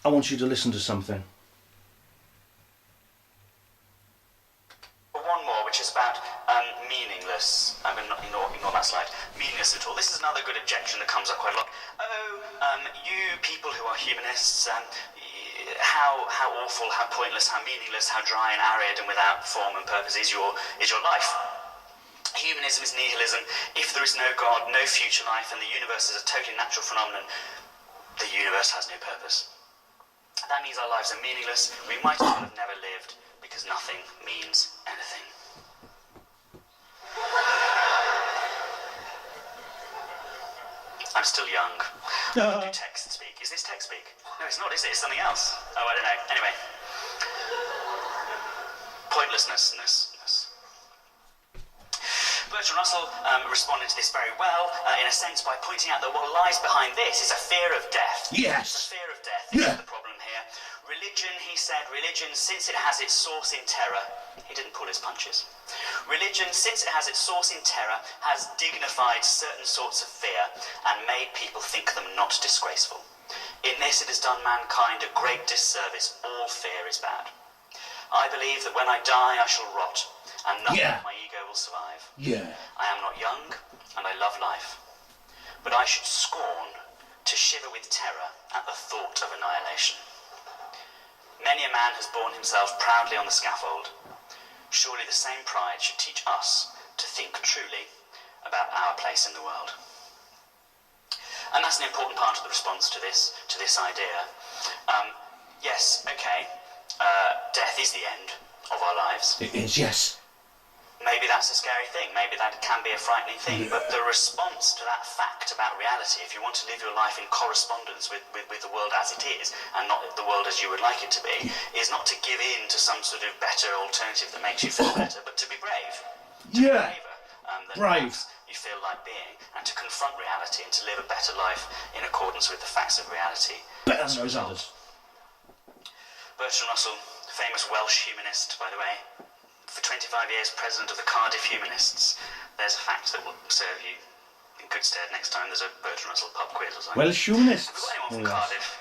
I want you to listen to something. One more, which is about meaningless. I'm going to ignore that slide. Meaningless at all. This is another good objection that comes up quite a lot. You people who are humanists, how awful, how pointless, how meaningless, how dry and arid and without form and purpose is your life. Humanism is nihilism. If there is no God, no future life, and the universe is a totally natural phenomenon, the universe has no purpose. That means our lives are meaningless. We might as well have never lived, because nothing means anything. I'm still young. Do text speak? Is this text speak? No, it's not, is it? It's something else. Oh, I don't know. Anyway. Pointlessness. Bertrand Russell responded to this very well, in a sense, by pointing out that what lies behind this is a fear of death. Yes. The fear of death is the problem here. Religion, he said, since it has its source in terror, he didn't pull his punches. Religion, since it has its source in terror, has dignified certain sorts of fear and made people think them not disgraceful. In this it has done mankind a great disservice. All fear is bad. I believe that when I die I shall rot, and nothing of my ego will survive. I am not young, and I love life. But I should scorn to shiver with terror at the thought of annihilation. Many a man has borne himself proudly on the scaffold. Surely the same pride should teach us to think truly about our place in the world. And that's an important part of the response to this idea. Yes, okay, death is the end of our lives. It is, yes. Maybe that's a scary thing, maybe that can be a frightening thing, but the response to that fact about reality, if you want to live your life in correspondence with the world as it is, and not the world as you would like it to be, is not to give in to some sort of better alternative that makes you feel better, but to be brave. To be braver than brave. You feel like being, and to confront reality and to live a better life in accordance with the facts of reality. Better than those others. Bertrand Russell, famous Welsh humanist, by the way, for 25 years president of the Cardiff Humanists. There's a fact that will serve you in good stead next time there's a Bertrand Russell pub quiz or something. Welsh humanists. Have we got anyone from Cardiff?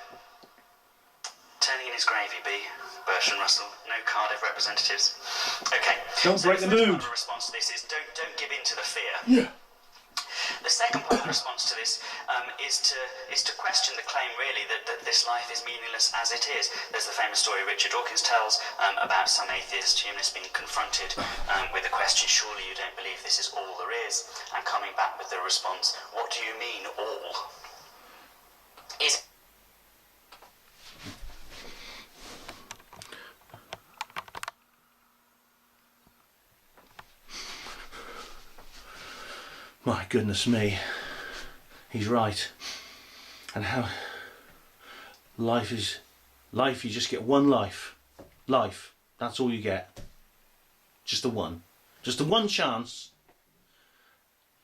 Turning in his gravy, B. Bertrand Russell. No Cardiff representatives. Okay. Don't break the mood. The response to this is don't give in to the fear. Yeah. The second part of the response to this is to question the claim, really, that this life is meaningless as it is. There's the famous story Richard Dawkins tells about some atheist humanists being confronted with the question, surely you don't believe this is all there is, and coming back with the response, what do you mean, all? My goodness me, he's right. And how life, you just get one life. Life, that's all you get. Just the one. Just the one chance.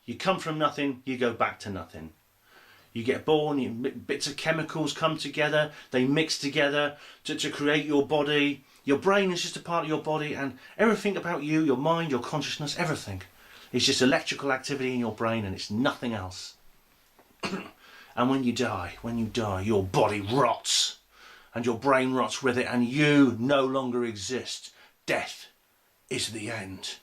You come from nothing, you go back to nothing. You get born, bits of chemicals come together, they mix together to create your body. Your brain is just a part of your body, and everything about you, your mind, your consciousness, everything. It's just electrical activity in your brain, and it's nothing else. And when you die, your body rots, and your brain rots with it, and you no longer exist. Death is the end.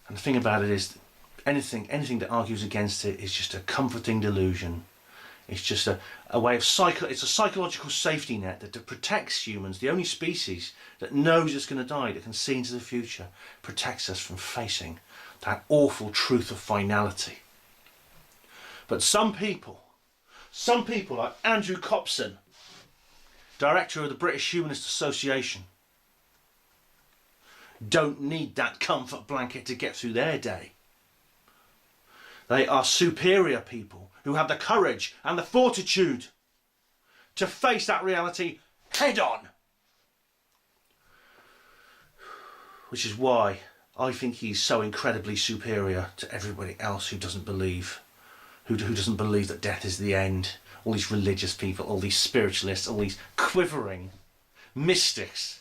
And the thing about it is, anything that argues against it is just a comforting delusion. It's just a way of it's a psychological safety net that protects humans, the only species that knows it's going to die, that can see into the future, protects us from facing that awful truth of finality. But some people like Andrew Copson, director of the British Humanist Association, don't need that comfort blanket to get through their day. They are superior people who have the courage and the fortitude to face that reality head on. Which is why I think he's so incredibly superior to everybody else who doesn't believe, who doesn't believe that death is the end. All these religious people, all these spiritualists, all these quivering mystics,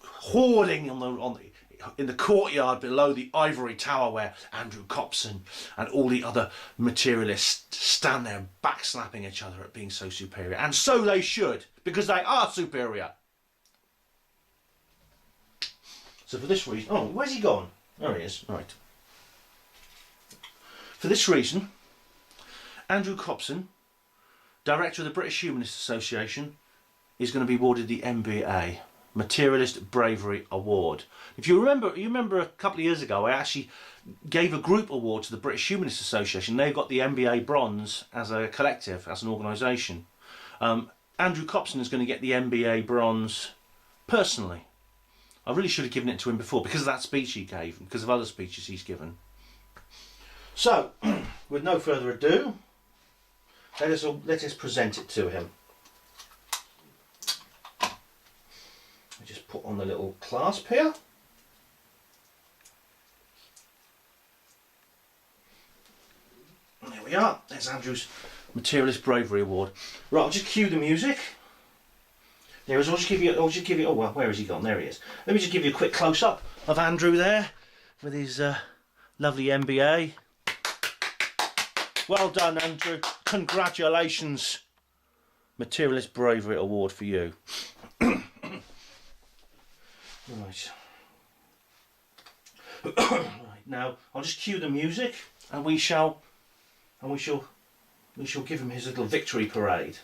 hoarding in the courtyard below the ivory tower where Andrew Copson and all the other materialists stand there backslapping each other at being so superior. And so they should, because they are superior. So for this reason... Oh, where's he gone? There he is. Right. For this reason, Andrew Copson, Director of the British Humanist Association, is going to be awarded the MBA, Materialist Bravery Award. If you remember a couple of years ago, I actually gave a group award to the British Humanist Association. They've got the MBA Bronze as a collective, as an organisation. Andrew Copson is going to get the MBA Bronze personally. I really should have given it to him before because of that speech he gave and because of other speeches he's given. So, with no further ado, let us present it to him. I just put on the little clasp here. There we are. There's Andrew's Materialist Bravery Award. Right, I'll just cue the music. There is. I'll just give you. Oh well, where has he gone? There he is. Let me just give you a quick close-up of Andrew there with his lovely MBA. Well done, Andrew. Congratulations. Materialist Bravery Award for you. Right. Right. Now I'll just cue the music, and we shall give him his little victory parade.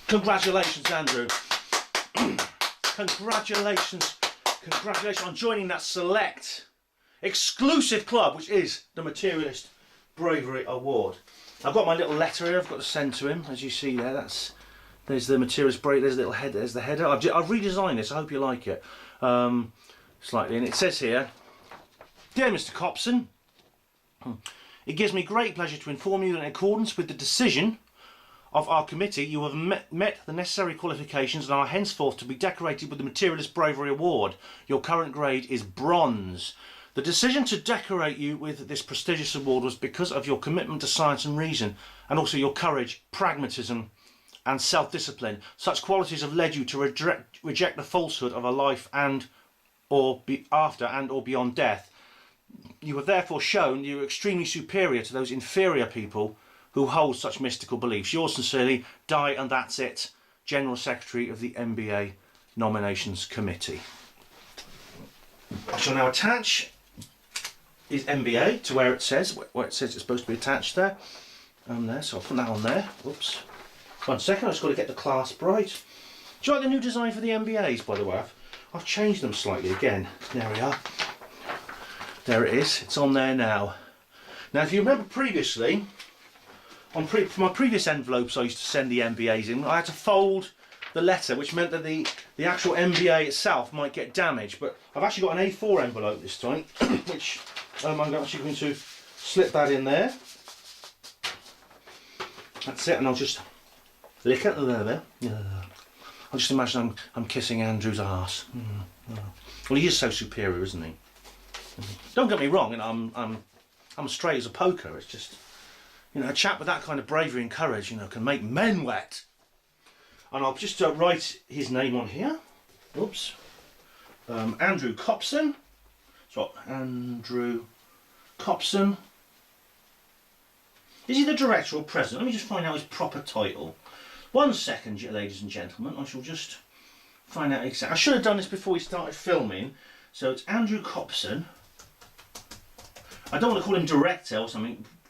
Congratulations, Andrew. Congratulations on joining that select, exclusive club, which is the Materialist Bravery Award. I've got my little letter here I've got to send to him, as you see there. There's the Materialist Bravery, there's a little head, there's the header. I've redesigned this, I hope you like it. Slightly, and it says here, "Dear Mr. Copson, it gives me great pleasure to inform you that in accordance with the decision of our committee, you have met the necessary qualifications and are henceforth to be decorated with the Materialist Bravery Award. Your current grade is bronze. The decision to decorate you with this prestigious award was because of your commitment to science and reason, and also your courage, pragmatism and self-discipline. Such qualities have led you to reject the falsehood of a life or beyond death. You have therefore shown you are extremely superior to those inferior people who hold such mystical beliefs. Yours sincerely, Die and That's It, General Secretary of the MBA Nominations Committee." I shall now attach his MBA to where it says it's supposed to be attached there. There, so I'll put that on there. Oops. 1 second, I've just got to get the clasp right. Do you like the new design for the MBAs, by the way? I've changed them slightly again. There we are. There it is. It's on there now. Now, if you remember previously, for my previous envelopes I used to send the MBAs in, I had to fold the letter, which meant that the actual MBA itself might get damaged. But I've actually got an A4 envelope this time, which I'm actually going to slip that in there. That's it, and I'll just lick it there. I'll just imagine I'm kissing Andrew's arse. Well, he is so superior, isn't he? Don't get me wrong, I'm straight as a poker. It's just, a chap with that kind of bravery and courage, can make men wet. And I'll just write his name on here. Oops. Andrew Copson. So, Andrew Copson. Is he the director or president? Let me just find out his proper title. 1 second, ladies and gentlemen. I shall just find out exactly. I should have done this before we started filming. So it's Andrew Copson. I don't want to call him director or something.